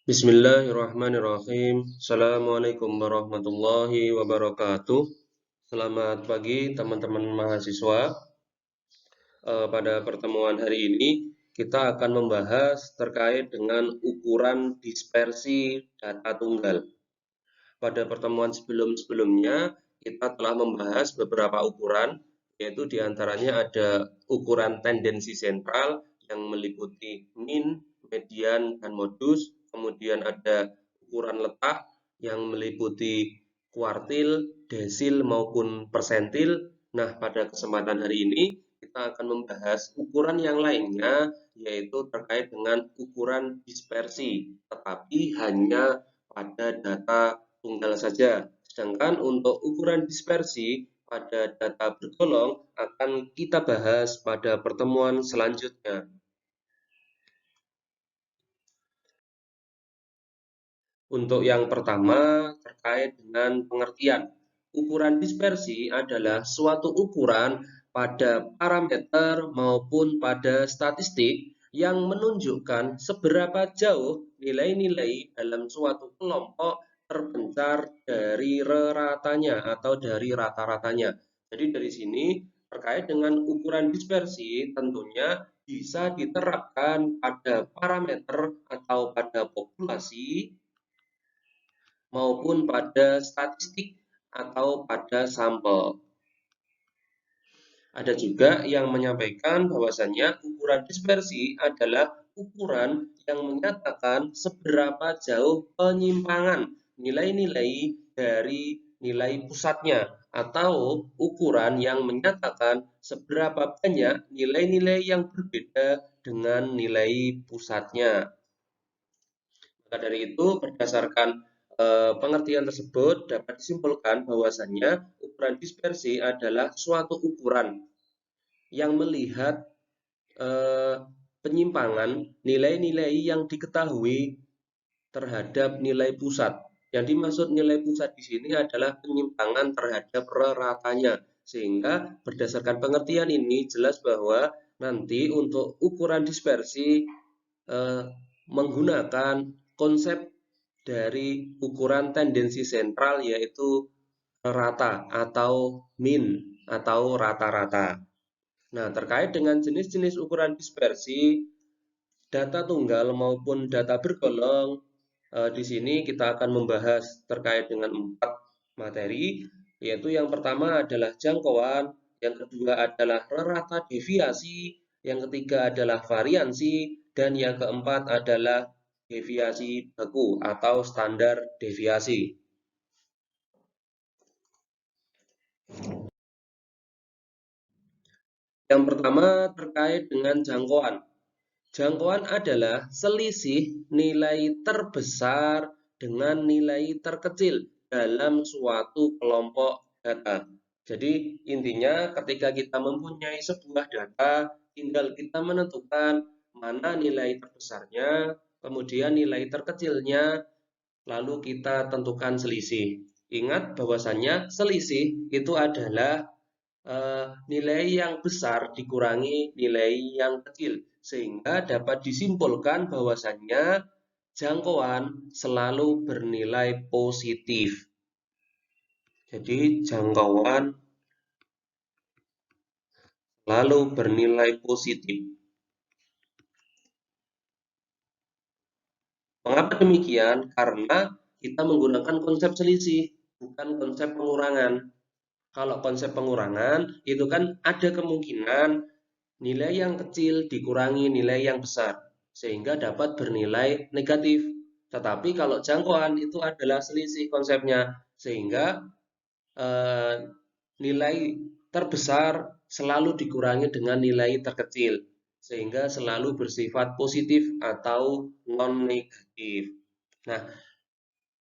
Bismillahirrahmanirrahim. Assalamualaikum warahmatullahi wabarakatuh. Selamat pagi teman-teman mahasiswa. Pada pertemuan hari ini kita akan membahas terkait dengan ukuran dispersi data tunggal. Pada pertemuan sebelum-sebelumnya kita telah membahas beberapa ukuran, yaitu diantaranya ada ukuran tendensi sentral yang meliputi min, median, dan modus. Kemudian ada ukuran letak yang meliputi kuartil, desil, maupun persentil. Nah, pada kesempatan hari ini kita akan membahas ukuran yang lainnya, yaitu terkait dengan ukuran dispersi, tetapi hanya pada data tunggal saja. Sedangkan untuk ukuran dispersi pada data bergolong akan kita bahas pada pertemuan selanjutnya. Untuk yang pertama, terkait dengan pengertian. Ukuran dispersi adalah suatu ukuran pada parameter maupun pada statistik yang menunjukkan seberapa jauh nilai-nilai dalam suatu kelompok terpencar dari reratanya atau dari rata-ratanya. Jadi dari sini terkait dengan ukuran dispersi tentunya bisa diterapkan pada parameter atau pada populasi maupun pada statistik atau pada sampel. Ada juga yang menyampaikan bahwasannya ukuran dispersi adalah ukuran yang menyatakan seberapa jauh penyimpangan nilai-nilai dari nilai pusatnya atau ukuran yang menyatakan seberapa banyak nilai-nilai yang berbeda dengan nilai pusatnya. Maka dari itu, berdasarkan pengertian tersebut dapat disimpulkan bahwasannya ukuran dispersi adalah suatu ukuran yang melihat penyimpangan nilai-nilai yang diketahui terhadap nilai pusat. Yang dimaksud nilai pusat di sini adalah penyimpangan terhadap reratanya. Sehingga berdasarkan pengertian ini jelas bahwa nanti untuk ukuran dispersi menggunakan konsep dari ukuran tendensi sentral, yaitu rata atau min atau rata-rata. Nah, terkait dengan jenis-jenis ukuran dispersi data tunggal maupun data bergolong, di sini kita akan membahas terkait dengan 4 materi, yaitu yang pertama adalah jangkauan, yang kedua adalah rata deviasi, yang ketiga adalah variansi, dan yang keempat adalah deviasi baku atau standar deviasi. Yang pertama terkait dengan jangkauan. Jangkauan adalah selisih nilai terbesar dengan nilai terkecil dalam suatu kelompok data. Jadi intinya ketika kita mempunyai sebuah data, tinggal kita menentukan mana nilai terbesarnya, kemudian nilai terkecilnya, lalu kita tentukan selisih. Ingat bahwasannya selisih itu adalah nilai yang besar dikurangi nilai yang kecil, sehingga dapat disimpulkan bahwasannya jangkauan selalu bernilai positif. Jadi jangkauan selalu bernilai positif. Mengapa demikian? Karena kita menggunakan konsep selisih, bukan konsep pengurangan. Kalau konsep pengurangan, itu kan ada kemungkinan nilai yang kecil dikurangi nilai yang besar, sehingga dapat bernilai negatif. Tetapi kalau jangkauan itu adalah selisih konsepnya, sehingga nilai terbesar selalu dikurangi dengan nilai terkecil, sehingga selalu bersifat positif atau non-negatif. Nah,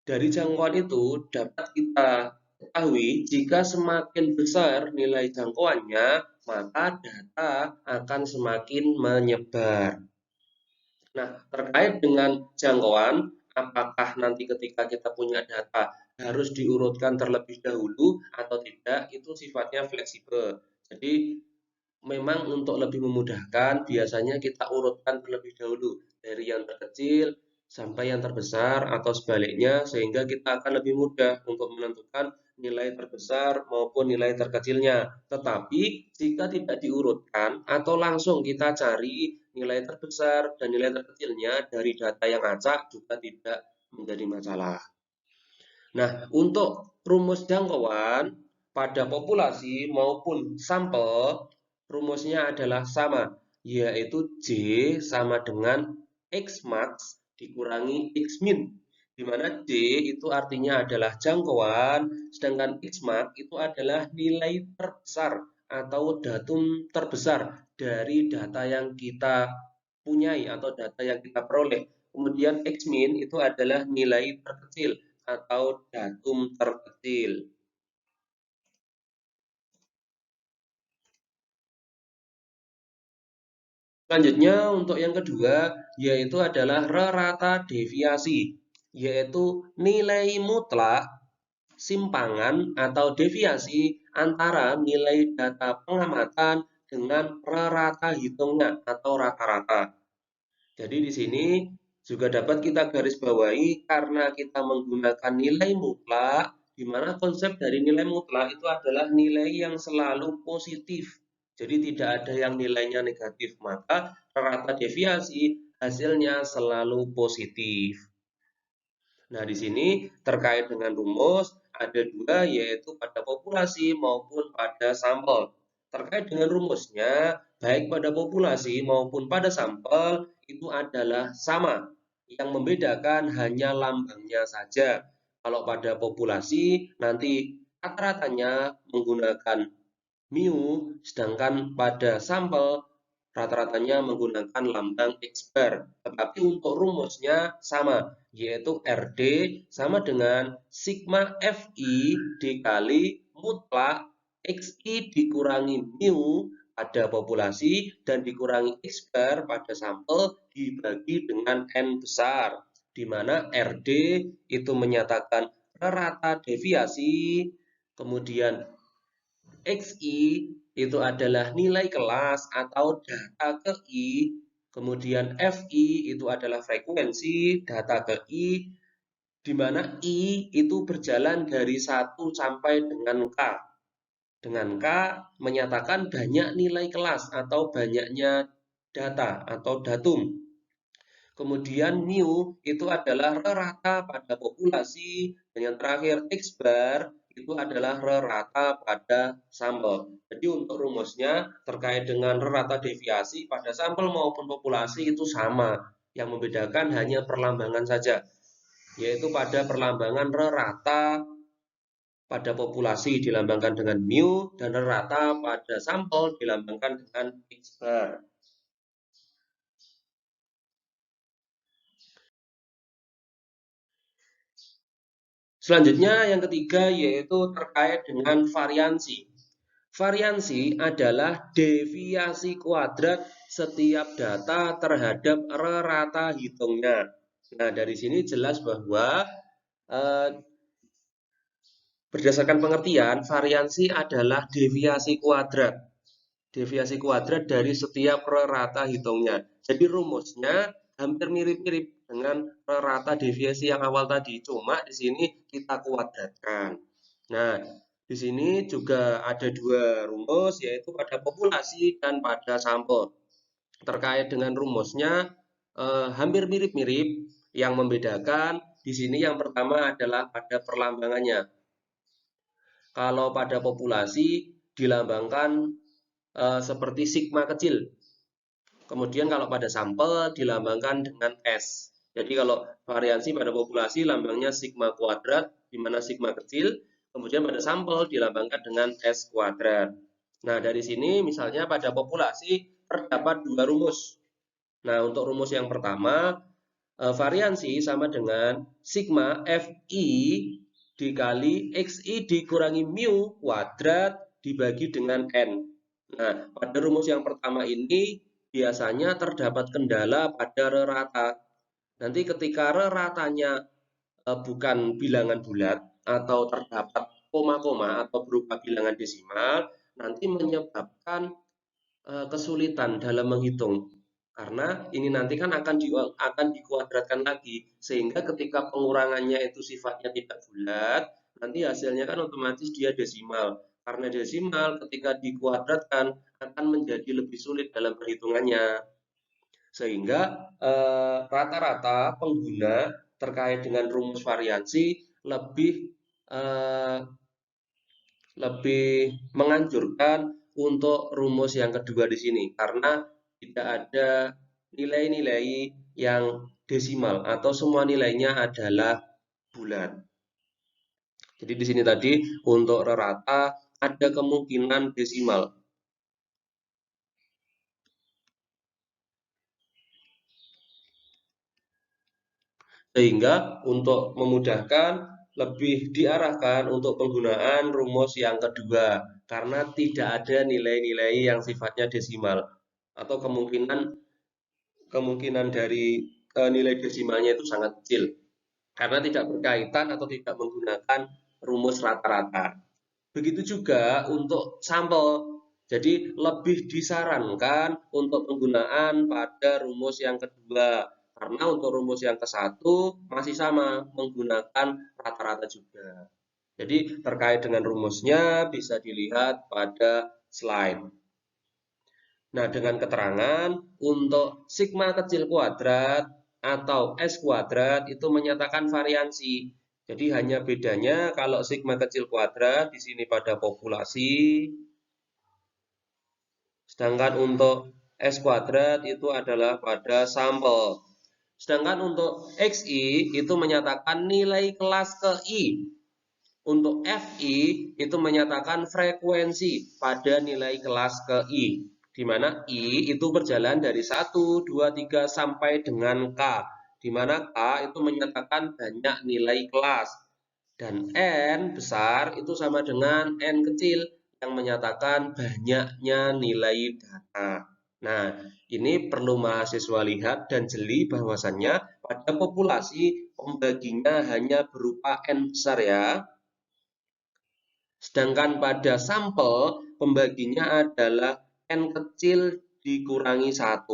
dari jangkauan itu dapat kita ketahui jika semakin besar nilai jangkauannya, maka data akan semakin menyebar. Nah, terkait dengan jangkauan, apakah nanti ketika kita punya data harus diurutkan terlebih dahulu atau tidak, itu sifatnya fleksibel. Jadi, memang untuk lebih memudahkan, biasanya kita urutkan terlebih dahulu dari yang terkecil sampai yang terbesar atau sebaliknya, sehingga kita akan lebih mudah untuk menentukan nilai terbesar maupun nilai terkecilnya. Tetapi jika tidak diurutkan atau langsung kita cari nilai terbesar dan nilai terkecilnya dari data yang acak juga tidak menjadi masalah. Nah, untuk rumus jangkauan pada populasi maupun sampel, rumusnya adalah sama, yaitu J sama dengan X max dikurangi X min, di mana J itu artinya adalah jangkauan, sedangkan X max itu adalah nilai terbesar atau datum terbesar dari data yang kita punyai atau data yang kita peroleh. Kemudian X min itu adalah nilai terkecil atau datum terkecil. Selanjutnya untuk yang kedua yaitu adalah rata deviasi, yaitu nilai mutlak simpangan atau deviasi antara nilai data pengamatan dengan rata hitungnya atau rata-rata. Jadi di sini juga dapat kita garis bawahi karena kita menggunakan nilai mutlak, di mana konsep dari nilai mutlak itu adalah nilai yang selalu positif. Jadi tidak ada yang nilainya negatif, maka rata deviasi hasilnya selalu positif. Nah, di sini terkait dengan rumus ada dua, yaitu pada populasi maupun pada sampel. Terkait dengan rumusnya, baik pada populasi maupun pada sampel itu adalah sama. Yang membedakan hanya lambangnya saja. Kalau pada populasi nanti rata-ratanya menggunakan mu, sedangkan pada sampel rata-ratanya menggunakan lambang X bar. Tetapi untuk rumusnya sama, yaitu RD sama dengan sigma FI dikali mutlak XI dikurangi mu pada populasi dan dikurangi X bar pada sampel dibagi dengan N besar, di mana RD itu menyatakan rata deviasi, kemudian XI itu adalah nilai kelas atau data ke I, kemudian FI itu adalah frekuensi data ke I, di mana I itu berjalan dari 1 sampai dengan K. Dengan K menyatakan banyak nilai kelas atau banyaknya data atau datum. Kemudian mu itu adalah rata pada populasi, dan yang terakhir X bar itu adalah rata pada sampel. Jadi untuk rumusnya terkait dengan rata deviasi pada sampel maupun populasi itu sama. Yang membedakan hanya perlambangan saja, yaitu pada perlambangan rata pada populasi dilambangkan dengan mu dan rata pada sampel dilambangkan dengan X bar. Selanjutnya yang ketiga yaitu terkait dengan variansi. Variansi adalah deviasi kuadrat setiap data terhadap rata hitungnya. Nah, dari sini jelas bahwa eh, berdasarkan pengertian, variansi adalah deviasi kuadrat. Deviasi kuadrat dari setiap rata hitungnya. Jadi rumusnya hampir mirip-mirip dengan rata deviasi yang awal tadi, cuma di sini kita kuadratkan. Nah, di sini juga ada dua rumus, yaitu pada populasi dan pada sampel. Terkait dengan rumusnya hampir mirip-mirip. Yang membedakan di sini yang pertama adalah pada perlambangannya. Kalau pada populasi dilambangkan seperti sigma kecil. Kemudian kalau pada sampel dilambangkan dengan S. Jadi kalau variansi pada populasi lambangnya sigma kuadrat, di mana sigma kecil. Kemudian pada sampel dilambangkan dengan S kuadrat. Nah, dari sini misalnya pada populasi terdapat dua rumus. Nah, untuk rumus yang pertama, variansi sama dengan sigma Fi dikali Xi dikurangi mu kuadrat dibagi dengan N. Nah, pada rumus yang pertama ini biasanya terdapat kendala pada rata. Nanti ketika ratanya bukan bilangan bulat atau terdapat koma-koma atau berupa bilangan desimal, nanti menyebabkan kesulitan dalam menghitung. Karena ini nanti kan akan dikuadratkan lagi, sehingga ketika pengurangannya itu sifatnya tidak bulat, nanti hasilnya kan otomatis dia desimal. Karena desimal ketika dikuadratkan akan menjadi lebih sulit dalam perhitungannya. Sehingga rata-rata pengguna terkait dengan rumus variansi eh, lebih menganjurkan untuk rumus yang kedua di sini karena tidak ada nilai-nilai yang desimal atau semua nilainya adalah bulat. Jadi di sini tadi untuk rata ada kemungkinan desimal. Sehingga untuk memudahkan lebih diarahkan untuk penggunaan rumus yang kedua karena tidak ada nilai-nilai yang sifatnya desimal atau kemungkinan kemungkinan dari nilai desimalnya itu sangat kecil karena tidak berkaitan atau tidak menggunakan rumus rata-rata. Begitu juga untuk sampel. Jadi lebih disarankan untuk penggunaan pada rumus yang kedua. Karena untuk rumus yang ke satu masih sama menggunakan rata-rata juga. Jadi terkait dengan rumusnya bisa dilihat pada slide. Nah, dengan keterangan untuk sigma kecil kuadrat atau S kuadrat itu menyatakan variansi. Jadi hanya bedanya kalau sigma kecil kuadrat di sini pada populasi, sedangkan untuk S kuadrat itu adalah pada sampel. Sedangkan untuk XI itu menyatakan nilai kelas ke I. Untuk Fi itu menyatakan frekuensi pada nilai kelas ke I, di mana I itu berjalan dari 1, 2, 3 sampai dengan K, di mana K itu menyatakan banyak nilai kelas. Dan N besar itu sama dengan N kecil yang menyatakan banyaknya nilai data. Nah, ini perlu mahasiswa lihat dan jeli bahwasannya pada populasi pembaginya hanya berupa N besar ya. Sedangkan pada sampel pembaginya adalah N kecil dikurangi 1.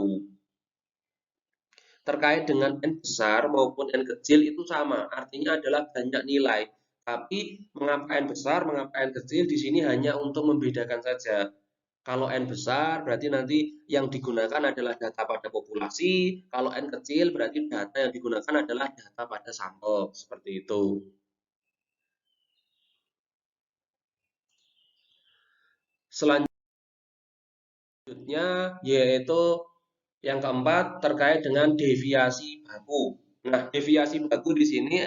Terkait dengan N besar maupun N kecil itu sama, artinya adalah banyak nilai. Tapi mengapa N besar, mengapa N kecil di sini hanya untuk membedakan saja. Kalau N besar berarti nanti yang digunakan adalah data pada populasi, kalau N kecil berarti data yang digunakan adalah data pada sampel, seperti itu. Selanjutnya yaitu yang keempat terkait dengan deviasi baku. Nah, deviasi baku di sini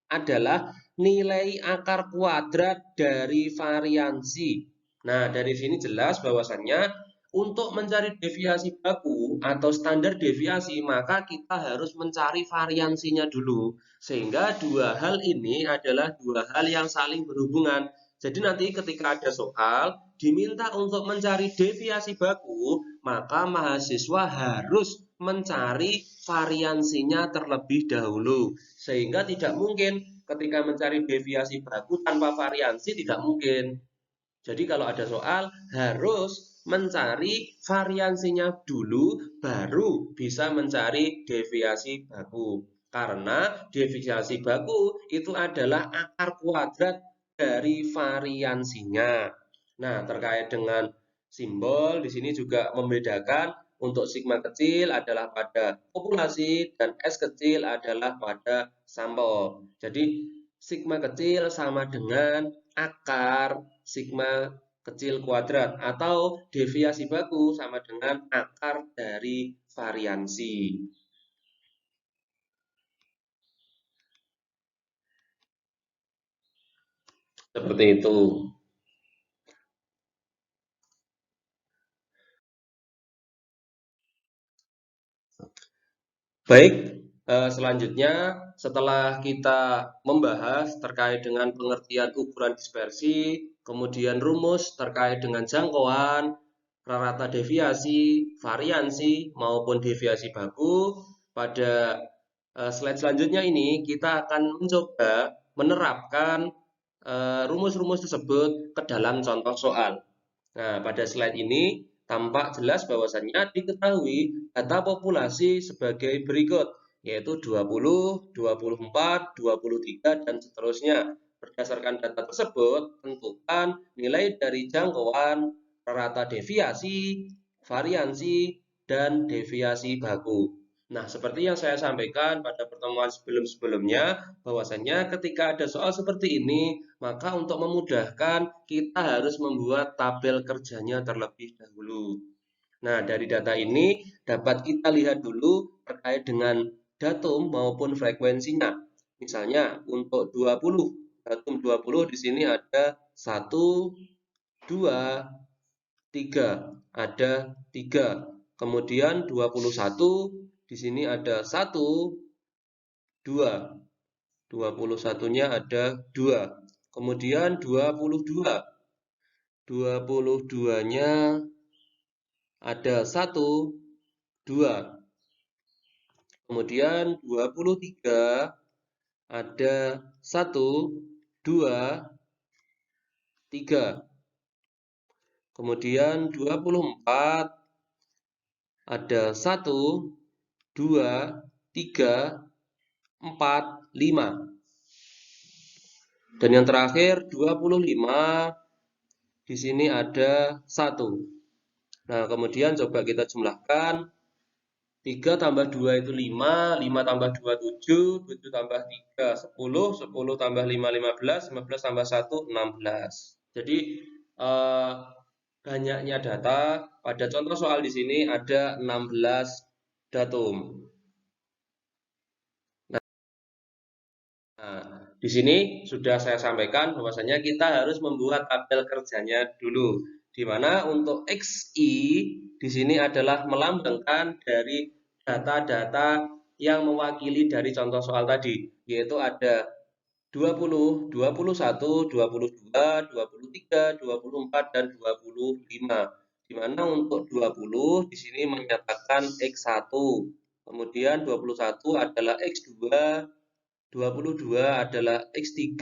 adalah nilai akar kuadrat dari variansi. Nah, dari sini jelas bahwasannya untuk mencari deviasi baku atau standar deviasi, maka kita harus mencari variansinya dulu. Sehingga dua hal ini adalah dua hal yang saling berhubungan. Jadi nanti ketika ada soal, diminta untuk mencari deviasi baku, maka mahasiswa harus mencari variansinya terlebih dahulu. Sehingga tidak mungkin ketika mencari deviasi baku tanpa variansi tidak mungkin. Jadi kalau ada soal harus mencari variansinya dulu baru bisa mencari deviasi baku. Karena deviasi baku itu adalah akar kuadrat dari variansinya. Nah, terkait dengan simbol di sini juga membedakan untuk sigma kecil adalah pada populasi dan S kecil adalah pada sampel. Jadi sigma kecil sama dengan akar sigma kecil kuadrat atau deviasi baku sama dengan akar dari variansi. Seperti itu. Baik, selanjutnya setelah kita membahas terkait dengan pengertian ukuran dispersi, kemudian rumus terkait dengan jangkauan, rata deviasi, variansi, maupun deviasi baku, pada slide selanjutnya ini kita akan mencoba menerapkan rumus-rumus tersebut ke dalam contoh soal. Nah, pada slide ini tampak jelas bahwasannya diketahui data populasi sebagai berikut, yaitu 20, 24, 23, dan seterusnya. Berdasarkan data tersebut, tentukan nilai dari jangkauan, rata deviasi, variansi, dan deviasi baku. Nah, seperti yang saya sampaikan pada pertemuan sebelum-sebelumnya, bahwasanya ketika ada soal seperti ini, maka untuk memudahkan kita harus membuat tabel kerjanya terlebih dahulu. Nah, dari data ini dapat kita lihat dulu terkait dengan datum maupun frekuensinya. Misalnya untuk 20, datum 20 di sini ada 1, 2, 3, ada 3. Kemudian 21 di sini ada 1, 2. 21-nya ada 2. Kemudian 22. 22-nya ada 1, 2. Kemudian 23 ada 1, 2, 3. Kemudian 24 ada 1, 2, 3, 4, 5. Dan yang terakhir 25 di sini ada 1. Nah, kemudian coba kita jumlahkan. 3 tambah 2 itu 5, 5 tambah 2 7, 7 tambah 3 10, 10 tambah 5 15, 15 tambah 1 16. Jadi banyaknya data pada contoh soal di sini ada 16 datum. Nah, di sini sudah saya sampaikan bahwasanya kita harus membuat tabel kerjanya dulu, di mana untuk XI di sini adalah melambangkan dari data-data yang mewakili dari contoh soal tadi, yaitu ada 20, 21, 22, 23, 24, dan 25. Di mana untuk 20 di sini menyatakan X1, kemudian 21 adalah X2, 22 adalah X3,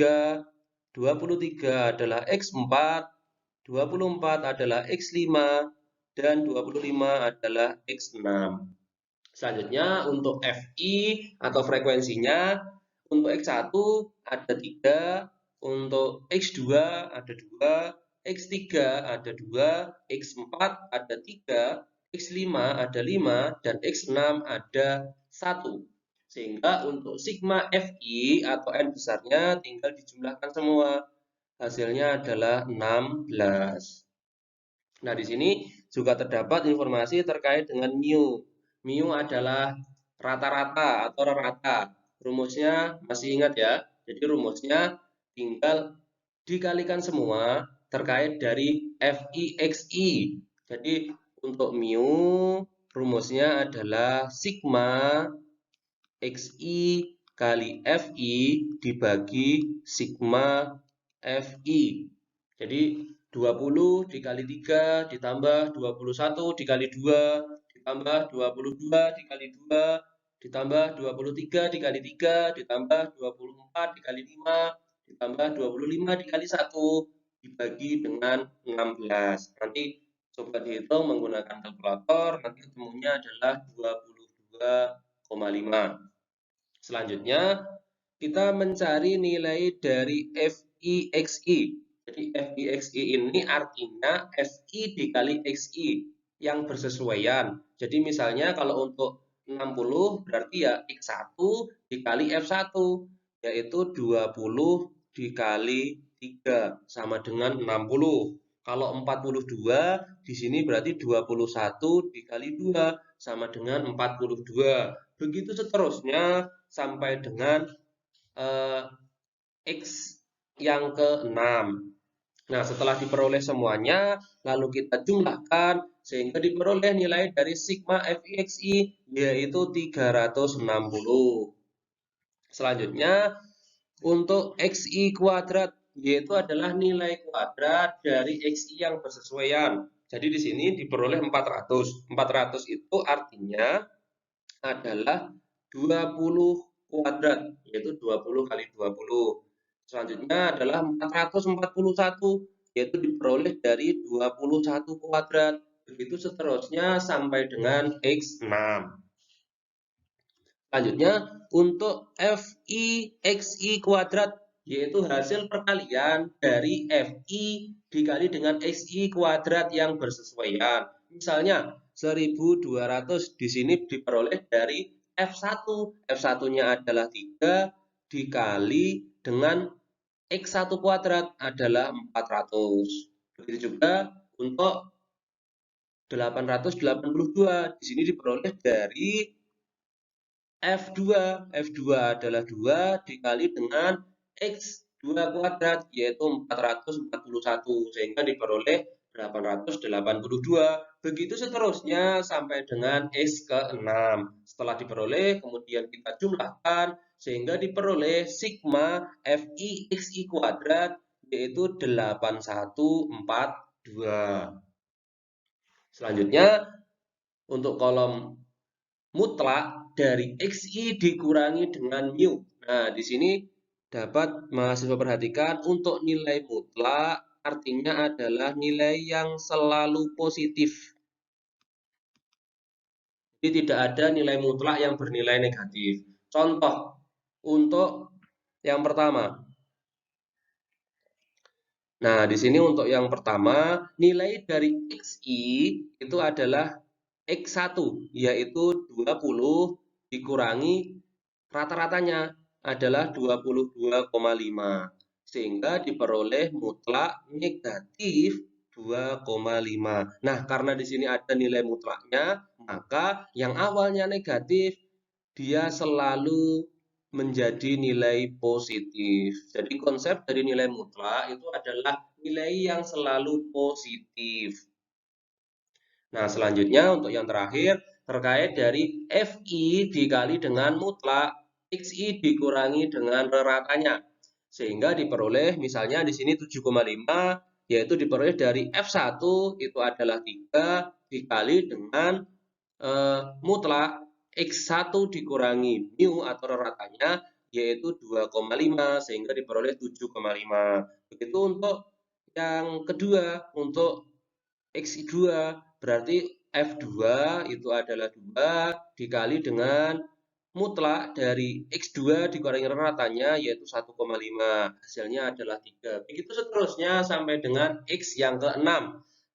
23 adalah X4, 24 adalah X5, dan 25 adalah X6. Selanjutnya untuk FI atau frekuensinya, untuk X1 ada 3, untuk X2 ada 2, X3 ada 2, X4 ada 3, X5 ada 5, dan X6 ada 1. Sehingga untuk sigma FI atau N besarnya tinggal dijumlahkan semua. Hasilnya adalah 16. Nah, di sini juga terdapat informasi terkait dengan mu. Mu adalah rata-rata atau rata. Rumusnya masih ingat ya? Jadi rumusnya tinggal dikalikan semua terkait dari FIXI. Jadi untuk mu rumusnya adalah sigma XI kali FI dibagi sigma FI. Jadi 20 dikali 3 ditambah 21 dikali 2 ditambah 22 dikali 2 ditambah 23 dikali 3 ditambah 24 dikali 5 ditambah 25 dikali 1 dibagi dengan 16. Nanti coba dihitung menggunakan kalkulator, nanti ketemunya adalah 22,5. Selanjutnya, kita mencari nilai dari FIXI. Jadi FIXI ini artinya FI dikali XI yang bersesuaian. Jadi misalnya kalau untuk 60 berarti ya X1 dikali F1, yaitu 20 dikali 3 sama dengan 60. Kalau 42 di sini berarti 21 dikali 2 sama dengan 42. Begitu seterusnya sampai dengan X yang ke-6. Nah, setelah diperoleh semuanya, lalu kita jumlahkan sehingga diperoleh nilai dari sigma FIXI yaitu 360. Selanjutnya, untuk XI kuadrat yaitu adalah nilai kuadrat dari XI yang bersesuaian. Jadi di sini diperoleh 400. 400 itu artinya adalah 20 kuadrat, yaitu 20 kali 20. Selanjutnya adalah 441, yaitu diperoleh dari 21 kuadrat. begitu seterusnya sampai dengan X6. Selanjutnya untuk FI/XI kuadrat, yaitu hasil perkalian dari FI dikali dengan XI kuadrat yang bersesuaian. Misalnya 1200 di sini diperoleh dari F1. F1-nya adalah 3 dikali dengan X1 kuadrat adalah 400. Begitu juga untuk 882 di sini diperoleh dari F2. F2 adalah 2 dikali dengan X2 kuadrat, yaitu 441, sehingga diperoleh 882. Begitu seterusnya sampai dengan X ke-6. Setelah diperoleh, kemudian kita jumlahkan, sehingga diperoleh sigma FI XI kuadrat, yaitu 8142. Selanjutnya, untuk kolom mutlak dari XI dikurangi dengan mu. Nah, di sini dapat mahasiswa perhatikan untuk nilai mutlak artinya adalah nilai yang selalu positif. Jadi tidak ada nilai mutlak yang bernilai negatif. Contoh untuk yang pertama. Nah, di sini untuk yang pertama, nilai dari XI itu adalah X1, yaitu 20 dikurangi rata-ratanya adalah 22,5, sehingga diperoleh mutlak negatif 2,5. Nah, karena di sini ada nilai mutlaknya, maka yang awalnya negatif dia selalu menjadi nilai positif. Jadi konsep dari nilai mutlak itu adalah nilai yang selalu positif. Nah, selanjutnya untuk yang terakhir terkait dari FI dikali dengan mutlak XI dikurangi dengan reratanya. Sehingga diperoleh misalnya di sini 7,5 yaitu diperoleh dari F1 itu adalah 3 dikali dengan mutlak X1 dikurangi mu atau reratanya yaitu 2,5 sehingga diperoleh 7,5. Begitu untuk yang kedua, untuk X2 berarti F2 itu adalah 2 dikali dengan mutlak dari X2 dikurangi reratanya yaitu 1,5. Hasilnya adalah 3. Begitu seterusnya sampai dengan X yang ke-6.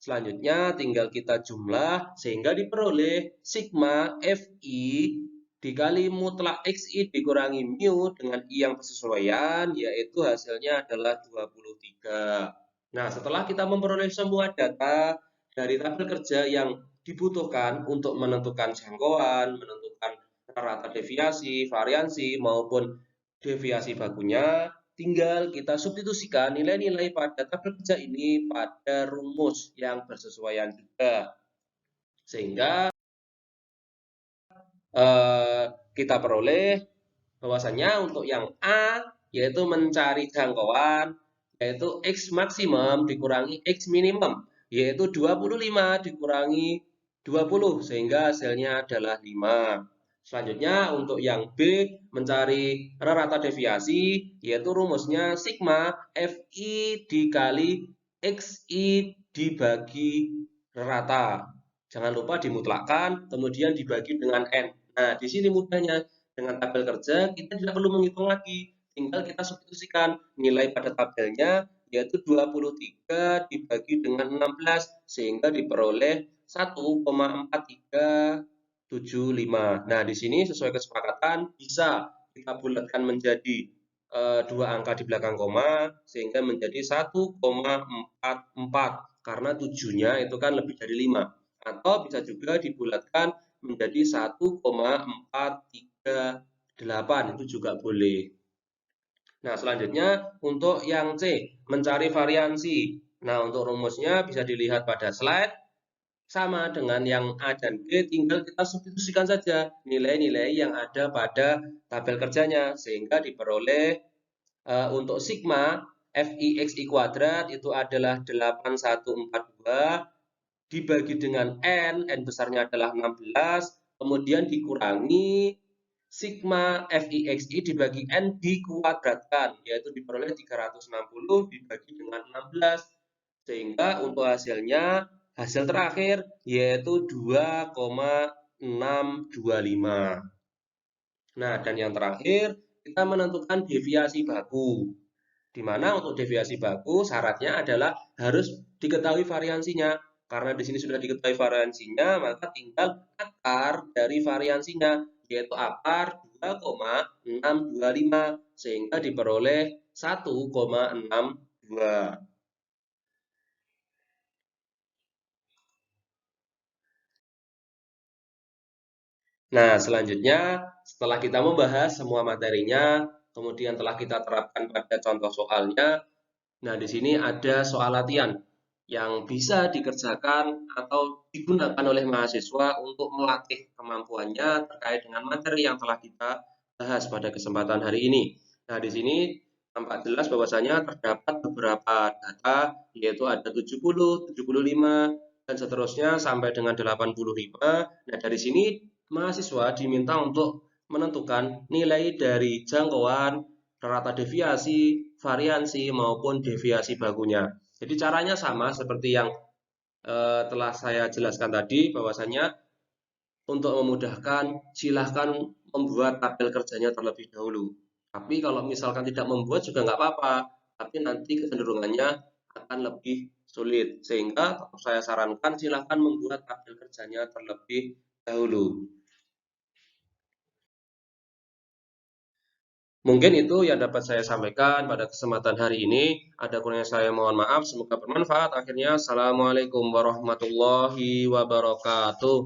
Selanjutnya tinggal kita jumlah sehingga diperoleh sigma Fi dikali mutlak Xi dikurangi mu dengan I yang bersesuaian yaitu hasilnya adalah 23. Nah, setelah kita memperoleh semua data dari tabel kerja yang dibutuhkan untuk menentukan jangkauan, menentukan rata deviasi, variansi, maupun deviasi bakunya, tinggal kita substitusikan nilai-nilai pada tabel kerja ini pada rumus yang bersesuaian juga. Sehingga kita peroleh bahwasanya untuk yang A yaitu mencari jangkauan yaitu X maksimum dikurangi X minimum yaitu 25 dikurangi 20 sehingga hasilnya adalah 5. Selanjutnya untuk yang B mencari rata deviasi yaitu rumusnya sigma Fi dikali Xi dibagi rata. Jangan lupa dimutlakkan kemudian dibagi dengan N. Nah, di sini mudahnya dengan tabel kerja kita tidak perlu menghitung lagi, tinggal kita substitusikan nilai pada tabelnya yaitu 23 dibagi dengan 16 sehingga diperoleh 1,4375. Nah, di sini sesuai kesepakatan bisa kita bulatkan menjadi dua angka di belakang koma sehingga menjadi 1,44 karena 7-nya itu kan lebih dari 5 atau bisa juga dibulatkan menjadi 1,438 itu juga boleh. Nah, selanjutnya untuk yang C, mencari variansi. Nah, untuk rumusnya bisa dilihat pada slide. Sama dengan yang A dan B, tinggal kita substitusikan saja nilai-nilai yang ada pada tabel kerjanya. Sehingga diperoleh untuk sigma FIXI kuadrat itu adalah 8142 dibagi dengan N besarnya adalah 16, kemudian dikurangi sigma FIXI dibagi N dikuadratkan, yaitu diperoleh 360 dibagi dengan 16, sehingga untuk hasilnya hasil terakhir yaitu 2,625. Nah, dan yang terakhir kita menentukan deviasi baku. Di mana untuk deviasi baku syaratnya adalah harus diketahui variansinya. Karena di sini sudah diketahui variansinya, maka tinggal akar dari variansinya, yaitu akar 2,625 sehingga diperoleh 1,62. Nah, selanjutnya setelah kita membahas semua materinya, kemudian telah kita terapkan pada contoh soalnya. Nah, di sini ada soal latihan yang bisa dikerjakan atau digunakan oleh mahasiswa untuk melatih kemampuannya terkait dengan materi yang telah kita bahas pada kesempatan hari ini. Nah, di sini tampak jelas bahwasanya terdapat beberapa data, yaitu ada 70, 75, dan seterusnya sampai dengan 85. Nah, dari sini mahasiswa diminta untuk menentukan nilai dari jangkauan, rata deviasi, variansi, maupun deviasi bakunya. Jadi caranya sama seperti yang telah saya jelaskan tadi, bahwasanya untuk memudahkan silahkan membuat tabel kerjanya terlebih dahulu. Tapi kalau misalkan tidak membuat juga nggak apa-apa, tapi nanti kecenderungannya akan lebih sulit. Sehingga saya sarankan silahkan membuat tabel kerjanya terlebih dahulu. Mungkin itu yang dapat saya sampaikan pada kesempatan hari ini. Ada kurangnya saya mohon maaf. Semoga bermanfaat. Akhirnya, Assalamualaikum warahmatullahi wabarakatuh.